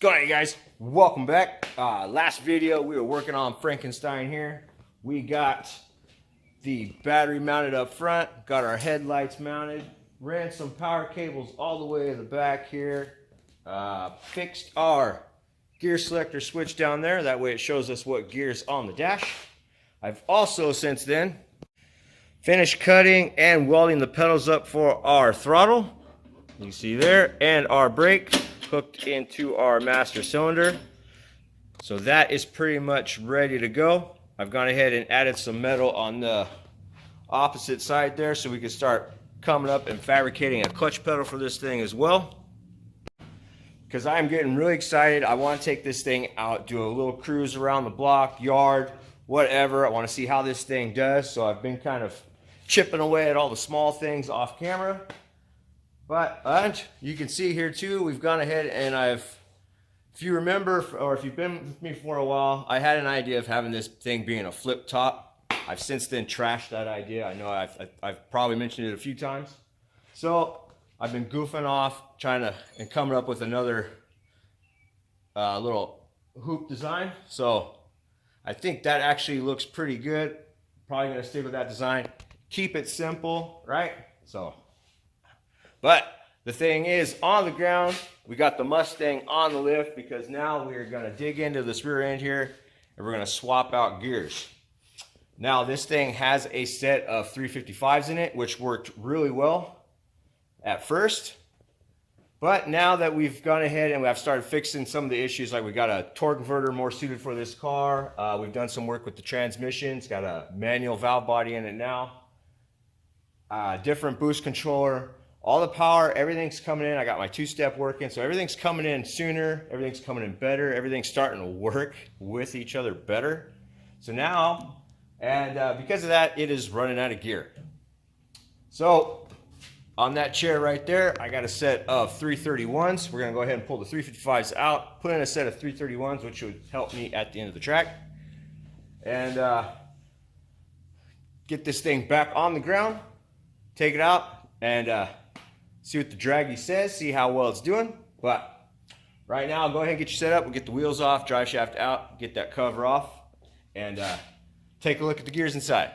going on, you guys? Welcome back. Last video we were working on Frankenstein here. We got the battery mounted up front, got our headlights mounted, ran some power cables all the way to the back here, fixed our gear selector switch down there, that way it shows us what gear's on the dash. I've also since then finished cutting and welding the pedals up for our throttle, you see there, and our brake hooked into our master cylinder. So that is pretty much ready to go. I've gone ahead and added some metal on the opposite side there so we can start coming up and fabricating a clutch pedal for this thing as well, because I'm getting really excited. I want to take this thing out, do a little cruise around the block, yard, whatever. I want to see how this thing does. So I've been kind of chipping away at all the small things off camera. But you can see here too, we've gone ahead and if you remember, or if you've been with me for a while, I had an idea of having this thing being a flip top. I've since then trashed that idea. I know I've probably mentioned it a few times. So I've been goofing off, trying to, and coming up with another little hoop design. So I think that actually looks pretty good. Probably gonna stick with that design. Keep it simple, right? So. But the thing is, on the ground, we got the Mustang on the lift because now we're going to dig into this rear end here and we're going to swap out gears. Now this thing has a set of 355s in it, which worked really well at first. But now that we've gone ahead and I've started fixing some of the issues, like we got a torque converter more suited for this car. We've done some work with the transmission. It's got a manual valve body in it now. Different boost controller. All the power, everything's coming in. I got my two-step working, so everything's coming in sooner, everything's coming in better, everything's starting to work with each other better. So now, and because of that, it is running out of gear. So on that chair right there, I got a set of 331s. We're gonna go ahead and pull the 355s out, put in a set of 331s, which would help me at the end of the track. And get this thing back on the ground, take it out, and see what the draggy says, see how well it's doing. But right now, I'll go ahead and get you set up. We'll get the wheels off, drive shaft out, get that cover off, and take a look at the gears inside.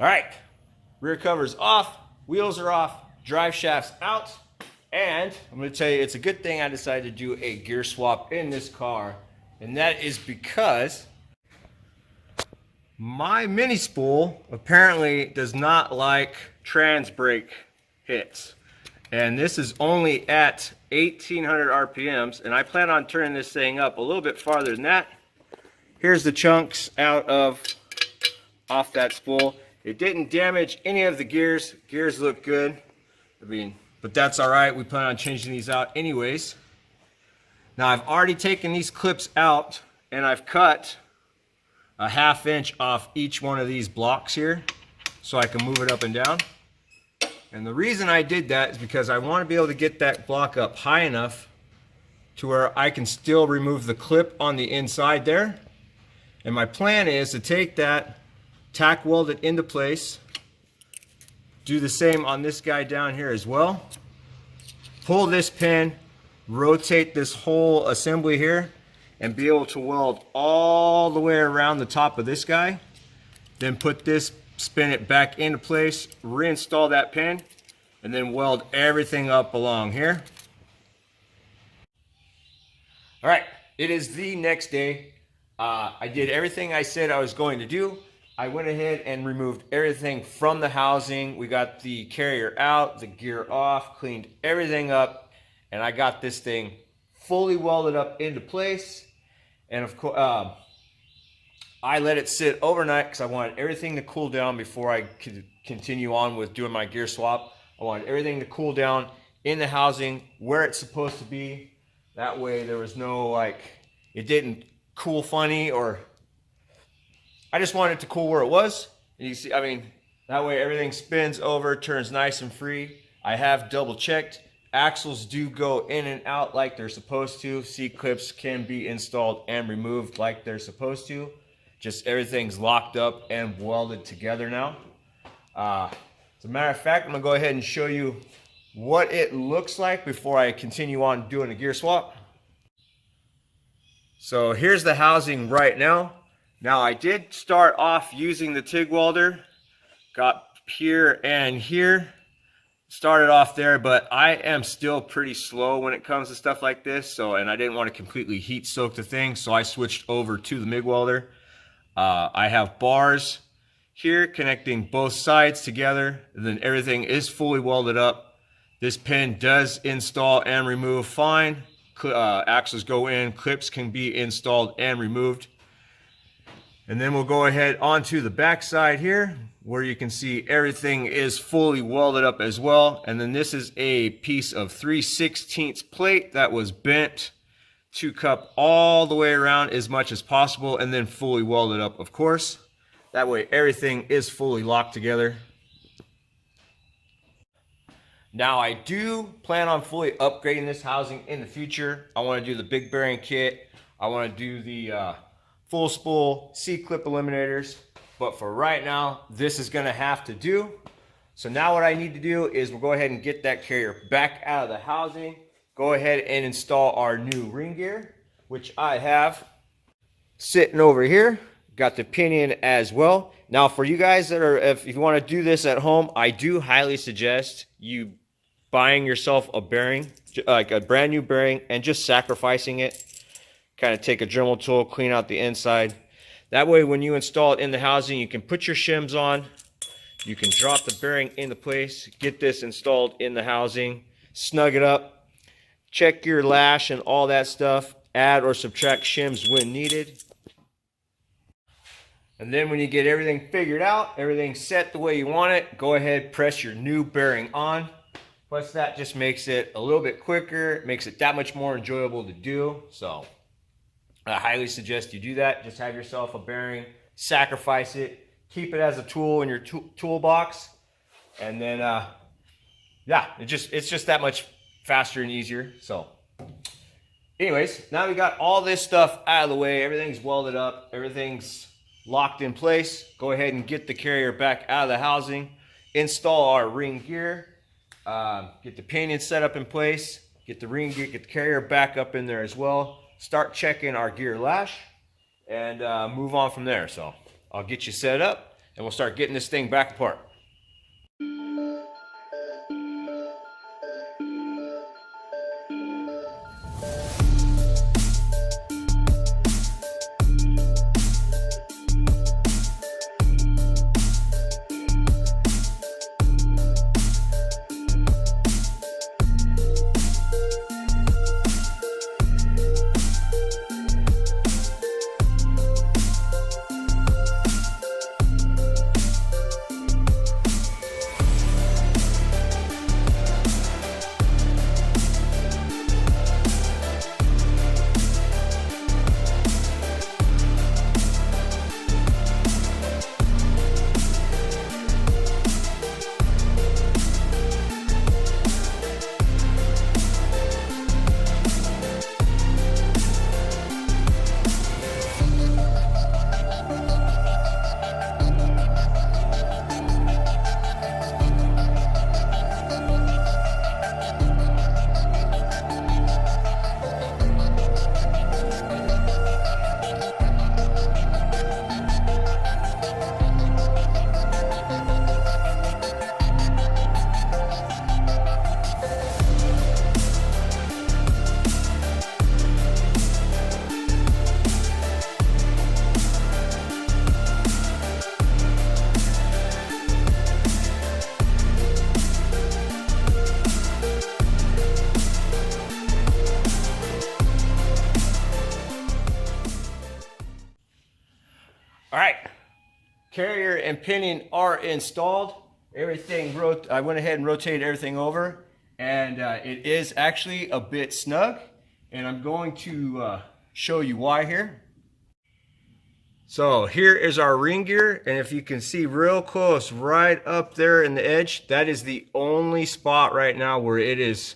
All right, rear cover's off, wheels are off, drive shaft's out, and I'm gonna tell you, it's a good thing I decided to do a gear swap in this car, and that is because my mini spool apparently does not like trans brake hits. And this is only at 1800 RPMs, and I plan on turning this thing up a little bit farther than that. Here's the chunks off that spool. It didn't damage any of the gears. Gears look good. But that's all right. We plan on changing these out anyways. Now I've already taken these clips out and I've cut a ½ inch off each one of these blocks here so I can move it up and down. And the reason I did that is because I want to be able to get that block up high enough to where I can still remove the clip on the inside there. And my plan is to take that, tack weld it into place, do the same on this guy down here as well, pull this pin, rotate this whole assembly here, and be able to weld all the way around the top of this guy, then put this, spin it back into place, reinstall that pin, and then weld everything up along here. All right, it is the next day. I did everything I said I was going to do. I went ahead and removed everything from the housing. We got the carrier out, the gear off, cleaned everything up, and I got this thing fully welded up into place. And of course, I let it sit overnight because I wanted everything to cool down before I could continue on with doing my gear swap. I wanted everything to cool down in the housing where it's supposed to be. That way there was no, like, it didn't cool funny, or I just wanted it to cool where it was. And you see, I mean, that way everything spins over, turns nice and free. I have double checked. Axles do go in and out like they're supposed to. C-clips can be installed and removed like they're supposed to. Just everything's locked up and welded together now. As a matter of fact, I'm gonna go ahead and show you what it looks like before I continue on doing a gear swap. So here's the housing right now. Now I did start off using the TIG welder, got here and here, started off there, but I am still pretty slow when it comes to stuff like this. So, and I didn't want to completely heat soak the thing, so I switched over to the MIG welder. I have bars here connecting both sides together, and then everything is fully welded up. This pin does install and remove fine. Axles go in, clips can be installed and removed. And then we'll go ahead onto the back side here, where you can see everything is fully welded up as well. And then this is a piece of 3/16 plate that was bent to cup all the way around as much as possible, and then fully welded up, of course. That way everything is fully locked together. Now I do plan on fully upgrading this housing in the future. I want to do the big bearing kit. I want to do the full spool C-clip eliminators, but for right now, this is gonna have to do. So now what I need to do is we'll go ahead and get that carrier back out of the housing, go ahead and install our new ring gear, which I have sitting over here. Got the pinion as well. Now for you guys that are, if you wanna do this at home, I do highly suggest you buying yourself a bearing, like a brand new bearing, and just sacrificing it. Kind of take a Dremel tool, clean out the inside. That way when you install it in the housing, you can put your shims on, you can drop the bearing into place, get this installed in the housing, snug it up, check your lash and all that stuff, add or subtract shims when needed. And then when you get everything figured out, everything set the way you want it, go ahead, press your new bearing on. Plus that just makes it a little bit quicker, it makes it that much more enjoyable to do. So I highly suggest you do that. Just have yourself a bearing, sacrifice it, keep it as a tool in your toolbox, and then yeah, it's just that much faster and easier. So anyways, now we got all this stuff out of the way, everything's welded up, everything's locked in place. Go ahead and get the carrier back out of the housing, install our ring gear, get the pinion set up in place, get the ring gear, get the carrier back up in there as well. Start checking our gear lash, and move on from there. So I'll get you set up and we'll start getting this thing back apart. All right, carrier and pinion are installed. Everything, I went ahead and rotated everything over, and it is actually a bit snug, and I'm going to show you why here. So here is our ring gear, and if you can see real close right up there in the edge, that is the only spot right now where it is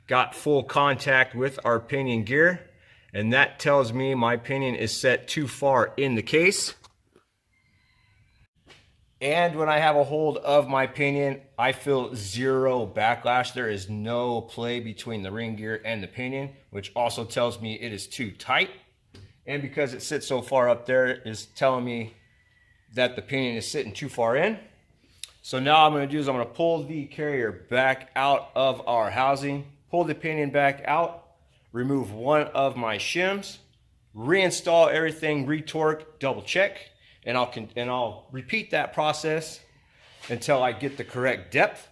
got full contact with our pinion gear, and that tells me my pinion is set too far in the case. And when I have a hold of my pinion, I feel zero backlash. There is no play between the ring gear and the pinion, which also tells me it is too tight. And because it sits so far up there, is telling me that the pinion is sitting too far in. So now I'm going to do is I'm going to pull the carrier back out of our housing, pull the pinion back out, remove one of my shims, reinstall everything, retorque, double check, and I'll repeat that process until I get the correct depth.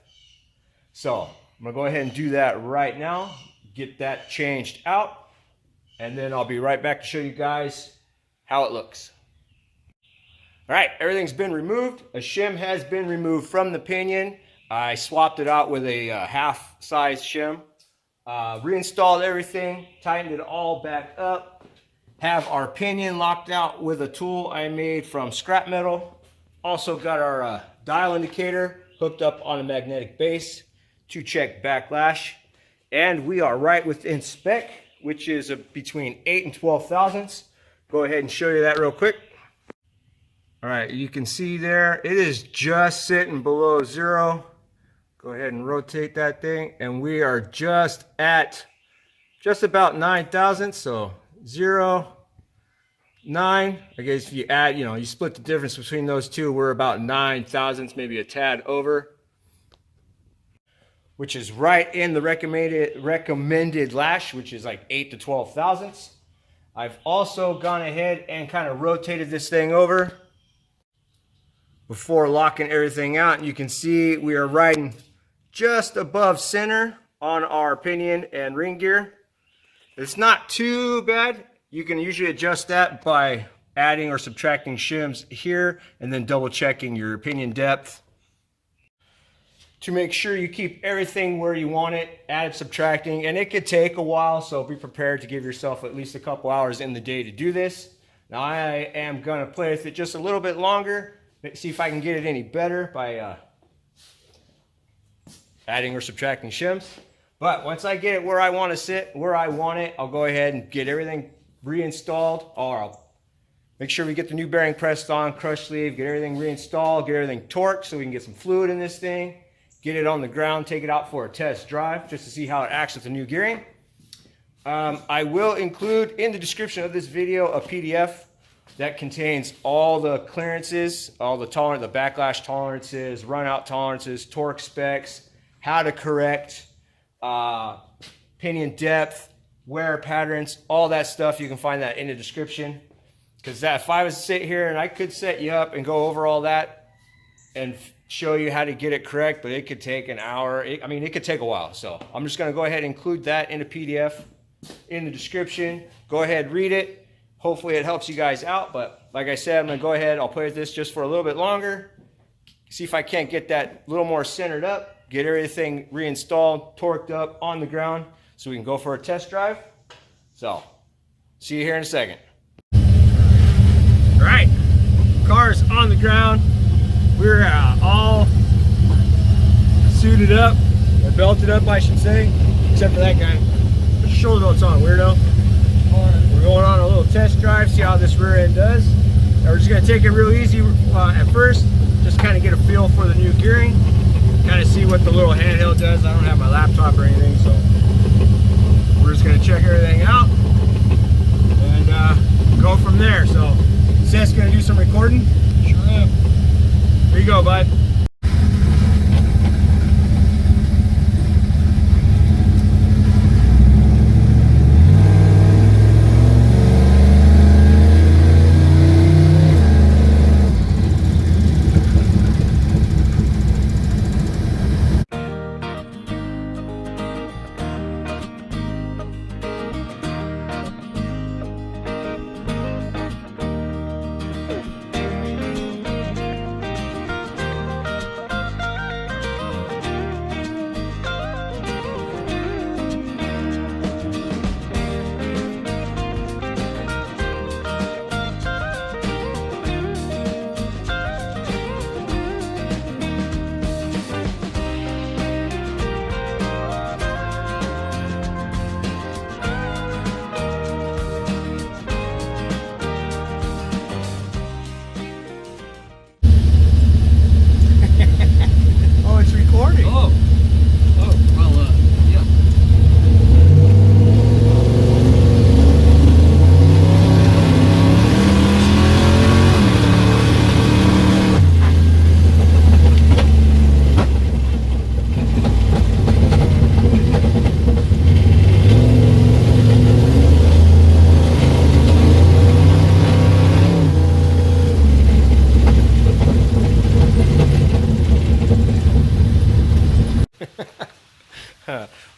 So I'm going to go ahead and do that right now, get that changed out, and then I'll be right back to show you guys how it looks. All right, everything's been removed. A shim has been removed from the pinion. I swapped it out with a half-size shim. Reinstalled everything, tightened it all back up. Have our pinion locked out with a tool I made from scrap metal. Also got our dial indicator hooked up on a magnetic base to check backlash. And we are right within spec, which is between 8 and 12 thousandths. Go ahead and show you that real quick. All right, you can see there, it is just sitting below zero. Go ahead and rotate that thing, and we are just at just about 9 thousandths, so 0, 9. I guess if you add, you split the difference between those two, we're about 9 thousandths, maybe a tad over, which is right in the recommended lash, which is like 8 to 12 thousandths. I've also gone ahead and kind of rotated this thing over before locking everything out. And you can see we are riding just above center on our pinion and ring gear. It's not too bad. You can usually adjust that by adding or subtracting shims here and then double checking your pinion depth to make sure you keep everything where you want it, add, subtracting, and it could take a while, so be prepared to give yourself at least a couple hours in the day to do this. Now I am gonna play with it just a little bit longer, see if I can get it any better by adding or subtracting shims. But once I get it where I want to sit, where I want it, I'll go ahead and get everything reinstalled, or I'll make sure we get the new bearing pressed on, crush sleeve, get everything reinstalled, get everything torqued so we can get some fluid in this thing, get it on the ground, take it out for a test drive just to see how it acts with the new gearing. I will include in the description of this video a PDF that contains all the clearances, all the backlash tolerances, run out tolerances, torque specs, how to correct pinion depth, wear patterns, all that stuff. You can find that in the description. Because if I was to sit here and I could set you up and go over all that and show you how to get it correct, but it could take an hour. It could take a while. So I'm just going to go ahead and include that in a PDF in the description. Go ahead, read it. Hopefully it helps you guys out. But like I said, I'm going to go ahead. I'll play with this just for a little bit longer. See if I can't get that a little more centered up. Get everything reinstalled, torqued up on the ground so we can go for a test drive. So, see you here in a second. All right, car's on the ground. We're all suited up, or belted up, I should say, except for that guy. Put your shoulder belts on, weirdo. We're going on a little test drive, see how this rear end does. Now we're just gonna take it real easy at first, just kind of get a feel for the new gearing, kind of see what the little handheld does. I don't have my laptop or anything, so we're just gonna check everything out and go from there. So Seth's gonna do some recording. Sure am. Here you go, bud.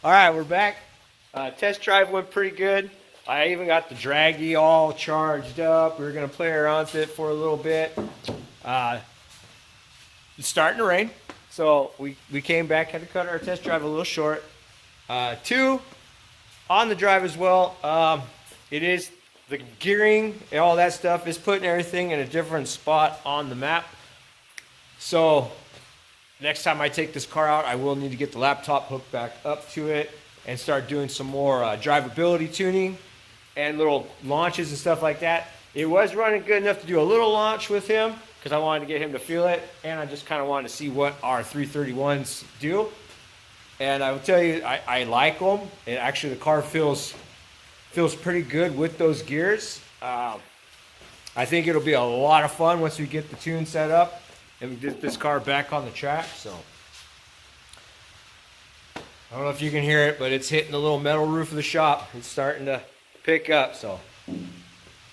All right, we're back. Test drive went pretty good. I even got the draggy all charged up. We were gonna play around with it for a little bit. It's starting to rain, so we came back, had to cut our test drive a little short. Two, on the drive as well, it is the gearing and all that stuff is putting everything in a different spot on the map. So next time I take this car out, I will need to get the laptop hooked back up to it and start doing some more drivability tuning and little launches and stuff like that. It was running good enough to do a little launch with him because I wanted to get him to feel it, and I just kind of wanted to see what our 331s do. And I will tell you, I like them. And actually, the car feels pretty good with those gears. I think it'll be a lot of fun once we get the tune set up and we get this car back on the track. So I don't know if you can hear it, but it's hitting the little metal roof of the shop. It's starting to pick up. So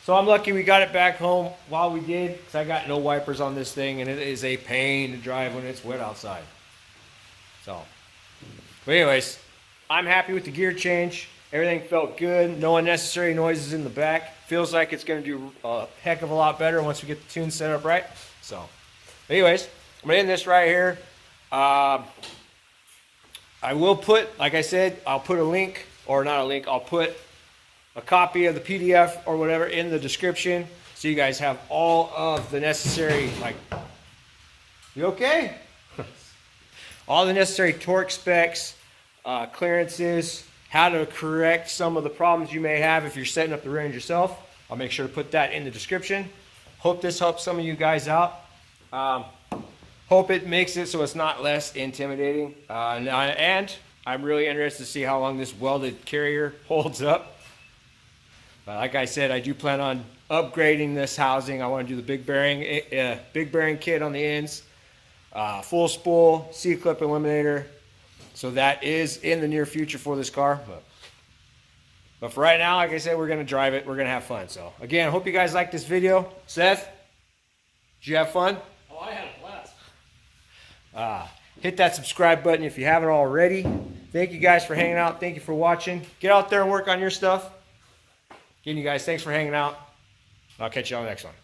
I'm lucky we got it back home while we did, because I got no wipers on this thing, and it is a pain to drive when it's wet outside. So, but anyways, I'm happy with the gear change. Everything felt good. No unnecessary noises in the back. Feels like it's going to do a heck of a lot better once we get the tune set up right. So, anyways, I'm going to end this right here. I will put, like I said, I'll put a link, or not a link, I'll put a copy of the PDF or whatever in the description, so you guys have all of the necessary, like, you okay? All the necessary torque specs, clearances, how to correct some of the problems you may have if you're setting up the range yourself. I'll make sure to put that in the description. Hope this helps some of you guys out. Hope it makes it so it's not less intimidating. And I'm really interested to see how long this welded carrier holds up. Like I said, I do plan on upgrading this housing. I want to do the big bearing kit on the ends, full spool, C-clip eliminator. So that is in the near future for this car. But for right now, like I said, we're going to drive it. We're going to have fun. So again, I hope you guys liked this video. Seth, did you have fun? Oh, I had a blast. Hit that subscribe button if you haven't already. Thank you guys for hanging out. Thank you for watching. Get out there and work on your stuff. Again, you guys, thanks for hanging out. I'll catch you on the next one.